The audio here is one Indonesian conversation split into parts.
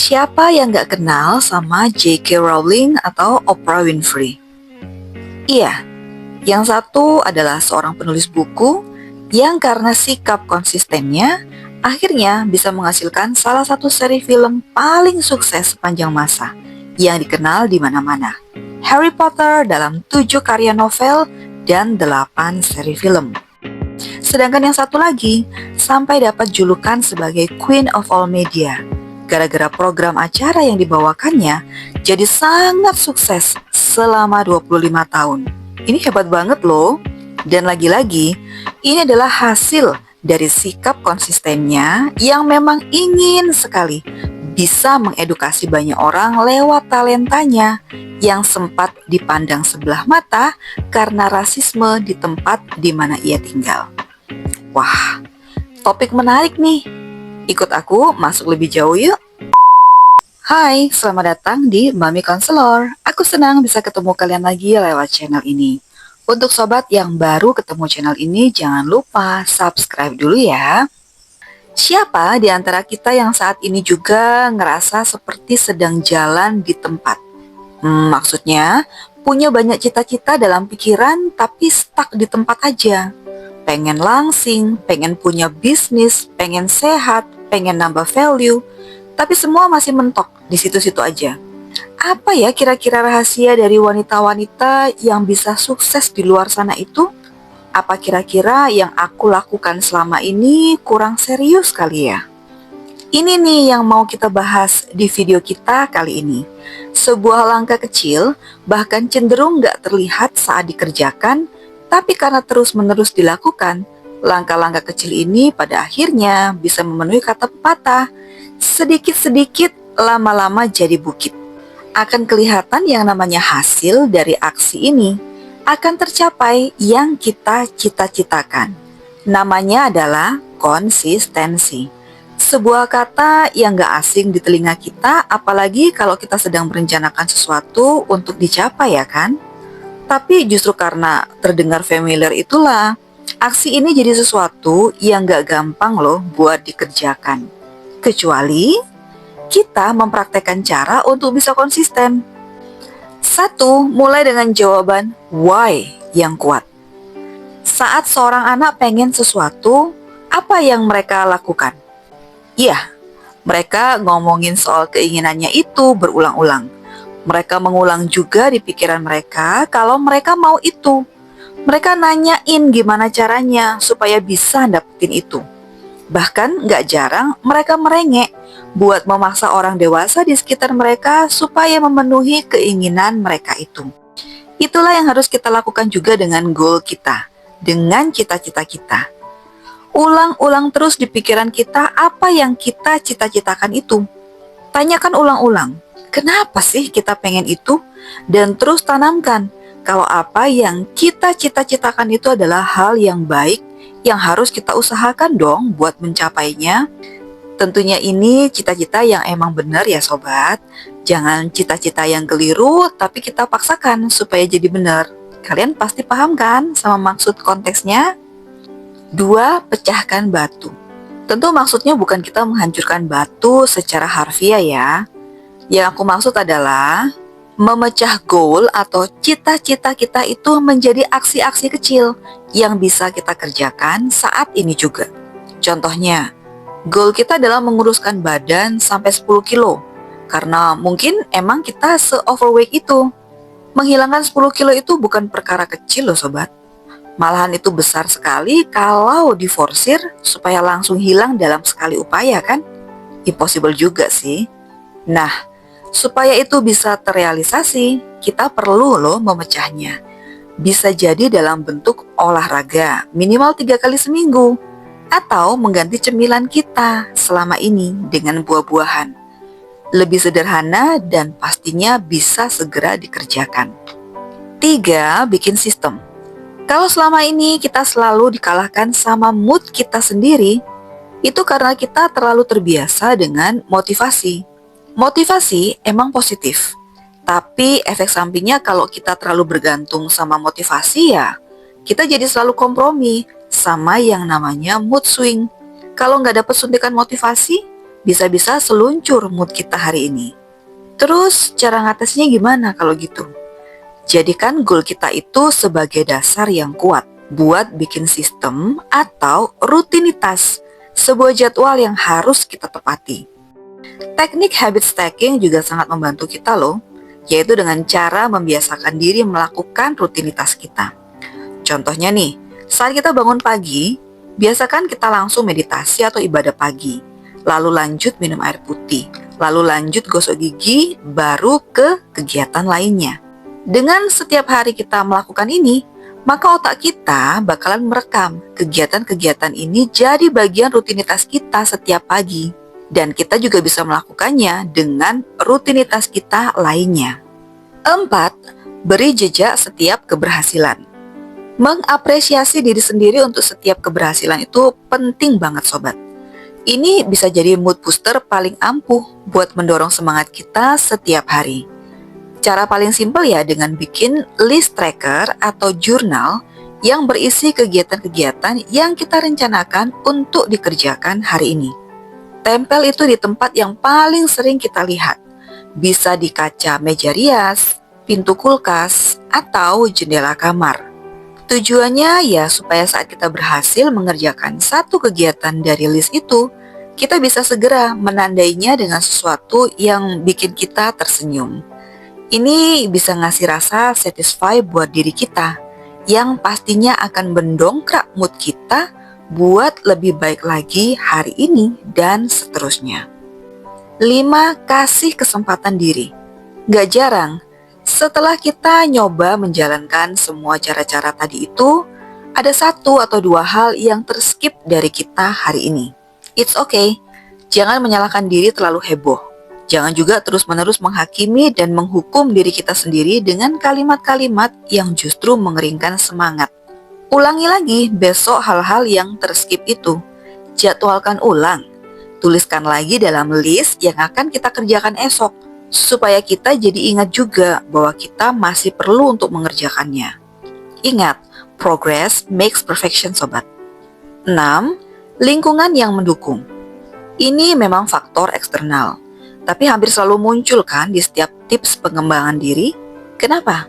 Siapa yang gak kenal sama J.K. Rowling atau Oprah Winfrey? Iya, yang satu adalah seorang penulis buku yang karena sikap konsistennya, akhirnya bisa menghasilkan salah satu seri film paling sukses sepanjang masa, yang dikenal di mana-mana. Harry Potter dalam 7 karya novel dan 8 seri film. Sedangkan yang satu lagi, sampai dapat julukan sebagai Queen of All Media, gara-gara program acara yang dibawakannya jadi sangat sukses selama 25 tahun. Ini hebat banget loh. Dan lagi-lagi, ini adalah hasil dari sikap konsistennya yang memang ingin sekali bisa mengedukasi banyak orang lewat talentanya yang sempat dipandang sebelah mata karena rasisme di tempat di mana ia tinggal. Wah, topik menarik nih. Ikut aku masuk lebih jauh yuk. Hai, selamat datang di Mami Konselor. Aku senang bisa ketemu kalian lagi lewat channel ini. Untuk sobat yang baru ketemu channel ini, jangan lupa subscribe dulu ya. Siapa di antara kita yang saat ini juga ngerasa seperti sedang jalan di tempat? Maksudnya, punya banyak cita-cita dalam pikiran tapi stuck di tempat aja. Pengen langsing, pengen punya bisnis, pengen sehat, pengen nambah value, tapi semua masih mentok di situ-situ aja. Apa ya kira-kira rahasia dari wanita-wanita yang bisa sukses di luar sana itu? Apa kira-kira yang aku lakukan selama ini kurang serius kali ya? Ini nih yang mau kita bahas di video kita kali ini. Sebuah langkah kecil, bahkan cenderung gak terlihat saat dikerjakan, tapi karena terus-menerus dilakukan, langkah-langkah kecil ini pada akhirnya bisa memenuhi kata pepatah, sedikit-sedikit lama-lama jadi bukit. Akan kelihatan yang namanya hasil dari aksi ini akan tercapai yang kita cita-citakan. Namanya adalah konsistensi. Sebuah kata yang gak asing di telinga kita, apalagi kalau kita sedang merencanakan sesuatu untuk dicapai ya kan? Tapi justru karena terdengar familiar itulah, aksi ini jadi sesuatu yang gak gampang loh buat dikerjakan. Kecuali kita mempraktekkan cara untuk bisa konsisten. 1. Mulai dengan jawaban why yang kuat. Saat seorang anak pengen sesuatu, apa yang mereka lakukan? Iya, mereka ngomongin soal keinginannya itu berulang-ulang. Mereka mengulang juga di pikiran mereka kalau mereka mau itu. Mereka nanyain gimana caranya supaya bisa dapetin itu. Bahkan gak jarang mereka merengek buat memaksa orang dewasa di sekitar mereka supaya memenuhi keinginan mereka itu. Itulah yang harus kita lakukan juga dengan goal kita, dengan cita-cita kita. Ulang-ulang terus di pikiran kita apa yang kita cita-citakan itu. Tanyakan ulang-ulang, kenapa sih kita pengen itu? Dan terus tanamkan kalau apa yang kita cita-citakan itu adalah hal yang baik yang harus kita usahakan dong buat mencapainya. Tentunya ini cita-cita yang emang benar ya sobat. Jangan cita-cita yang keliru tapi kita paksakan supaya jadi benar. Kalian pasti paham kan sama maksud konteksnya? 2. Pecahkan batu. Tentu maksudnya bukan kita menghancurkan batu secara harfiah ya. Yang aku maksud adalah memecah goal atau cita-cita kita itu menjadi aksi-aksi kecil yang bisa kita kerjakan saat ini juga. Contohnya, goal kita adalah menguruskan badan sampai 10 kilo. Karena mungkin emang kita se-overweight itu. Menghilangkan 10 kilo itu bukan perkara kecil loh sobat. Malahan itu besar sekali kalau diforsir supaya langsung hilang dalam sekali upaya kan? Impossible juga sih. Nah, supaya itu bisa terrealisasi, kita perlu loh memecahnya. Bisa jadi dalam bentuk olahraga, minimal 3 kali seminggu. Atau mengganti cemilan kita selama ini dengan buah-buahan. Lebih sederhana dan pastinya bisa segera dikerjakan. 3. Bikin sistem. Kalau selama ini kita selalu dikalahkan sama mood kita sendiri, itu karena kita terlalu terbiasa dengan motivasi. Motivasi emang positif, tapi efek sampingnya kalau kita terlalu bergantung sama motivasi ya, kita jadi selalu kompromi sama yang namanya mood swing. Kalau nggak dapat suntikan motivasi, bisa-bisa seluncur mood kita hari ini. Terus cara ngatasinya gimana kalau gitu? Jadikan goal kita itu sebagai dasar yang kuat buat bikin sistem atau rutinitas, sebuah jadwal yang harus kita tepati. Teknik habit stacking juga sangat membantu kita loh, yaitu dengan cara membiasakan diri melakukan rutinitas kita. Contohnya nih, saat kita bangun pagi, biasakan kita langsung meditasi atau ibadah pagi, lalu lanjut minum air putih, lalu lanjut gosok gigi, baru ke kegiatan lainnya. Dengan setiap hari kita melakukan ini, maka otak kita bakalan merekam kegiatan-kegiatan ini jadi bagian rutinitas kita setiap pagi. Dan kita juga bisa melakukannya dengan rutinitas kita lainnya. 4. Beri jejak setiap keberhasilan. Mengapresiasi diri sendiri untuk setiap keberhasilan itu penting banget sobat. Ini bisa jadi mood booster paling ampuh buat mendorong semangat kita setiap hari. Cara paling simpel ya dengan bikin list tracker atau jurnal yang berisi kegiatan-kegiatan yang kita rencanakan untuk dikerjakan hari ini. Tempel itu di tempat yang paling sering kita lihat. Bisa di kaca meja rias, pintu kulkas, atau jendela kamar. Tujuannya ya supaya saat kita berhasil mengerjakan satu kegiatan dari list itu, kita bisa segera menandainya dengan sesuatu yang bikin kita tersenyum. Ini bisa ngasih rasa satisfy buat diri kita, yang pastinya akan mendongkrak mood kita buat lebih baik lagi hari ini dan seterusnya. 5. Kasih kesempatan diri. Gak jarang, setelah kita nyoba menjalankan semua cara-cara tadi itu, ada satu atau dua hal yang terskip dari kita hari ini. It's okay, jangan menyalahkan diri terlalu heboh. Jangan juga terus-menerus menghakimi dan menghukum diri kita sendiri dengan kalimat-kalimat yang justru mengeringkan semangat. Ulangi lagi besok hal-hal yang terskip itu. Jadwalkan ulang. Tuliskan lagi dalam list yang akan kita kerjakan esok, supaya kita jadi ingat juga bahwa kita masih perlu untuk mengerjakannya. Ingat, progress makes perfection sobat. 6. Lingkungan yang mendukung. Ini memang faktor eksternal, tapi hampir selalu muncul kan di setiap tips pengembangan diri. Kenapa?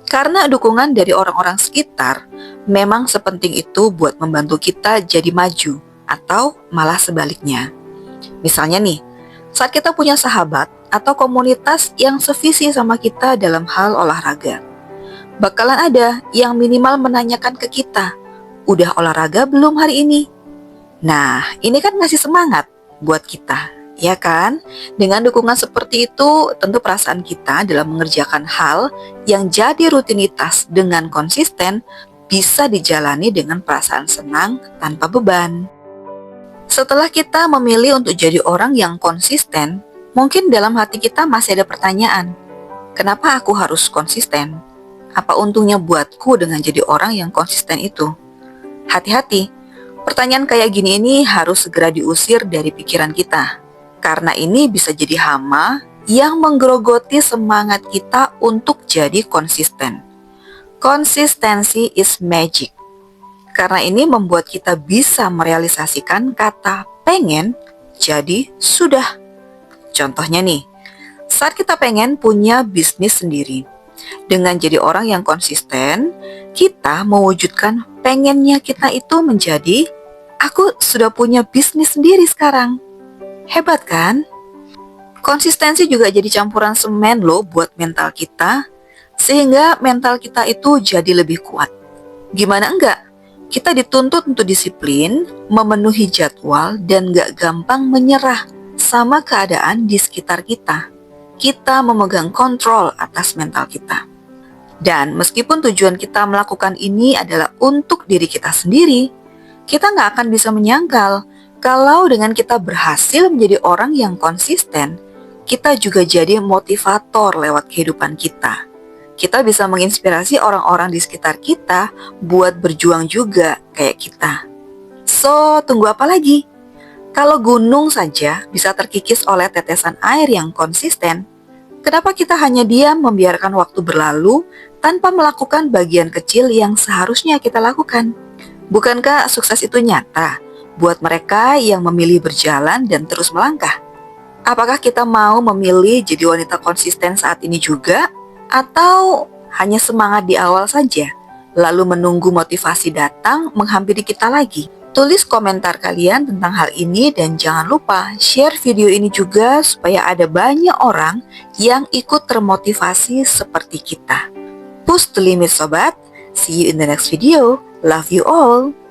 Karena dukungan dari orang-orang sekitar memang sepenting itu buat membantu kita jadi maju, atau malah sebaliknya. Misalnya nih, saat kita punya sahabat atau komunitas yang sevisi sama kita dalam hal olahraga, bakalan ada yang minimal menanyakan ke kita, udah olahraga belum hari ini? Nah, ini kan ngasih semangat buat kita, ya kan? Dengan dukungan seperti itu, tentu perasaan kita dalam mengerjakan hal yang jadi rutinitas dengan konsisten bisa dijalani dengan perasaan senang tanpa beban. Setelah kita memilih untuk jadi orang yang konsisten, mungkin dalam hati kita masih ada pertanyaan, kenapa aku harus konsisten? Apa untungnya buatku dengan jadi orang yang konsisten itu? Hati-hati, pertanyaan kayak gini ini harus segera diusir dari pikiran kita. Karena ini bisa jadi hama yang menggerogoti semangat kita untuk jadi konsisten. Konsistensi is magic. Karena ini membuat kita bisa merealisasikan kata pengen jadi sudah. Contohnya nih, saat kita pengen punya bisnis sendiri, dengan jadi orang yang konsisten, kita mewujudkan pengennya kita itu menjadi, aku sudah punya bisnis sendiri sekarang. Hebat kan? Konsistensi juga jadi campuran semen loh buat mental kita, sehingga mental kita itu jadi lebih kuat. Gimana enggak? Kita dituntut untuk disiplin, memenuhi jadwal, dan gak gampang menyerah sama keadaan di sekitar kita. Kita memegang kontrol atas mental kita. Dan meskipun tujuan kita melakukan ini adalah untuk diri kita sendiri, kita gak akan bisa menyangkal kalau dengan kita berhasil menjadi orang yang konsisten, kita juga jadi motivator lewat kehidupan kita. Kita bisa menginspirasi orang-orang di sekitar kita buat berjuang juga kayak kita. So, tunggu apa lagi? Kalau gunung saja bisa terkikis oleh tetesan air yang konsisten, kenapa kita hanya diam membiarkan waktu berlalu tanpa melakukan bagian kecil yang seharusnya kita lakukan? Bukankah sukses itu nyata? buat mereka yang memilih berjalan dan terus melangkah. Apakah kita mau memilih jadi wanita konsisten saat ini juga? Atau hanya semangat di awal saja, lalu menunggu motivasi datang menghampiri kita lagi? Tulis komentar kalian tentang hal ini dan jangan lupa share video ini juga supaya ada banyak orang yang ikut termotivasi seperti kita. Push the limit sobat. See you in the next video. Love you all.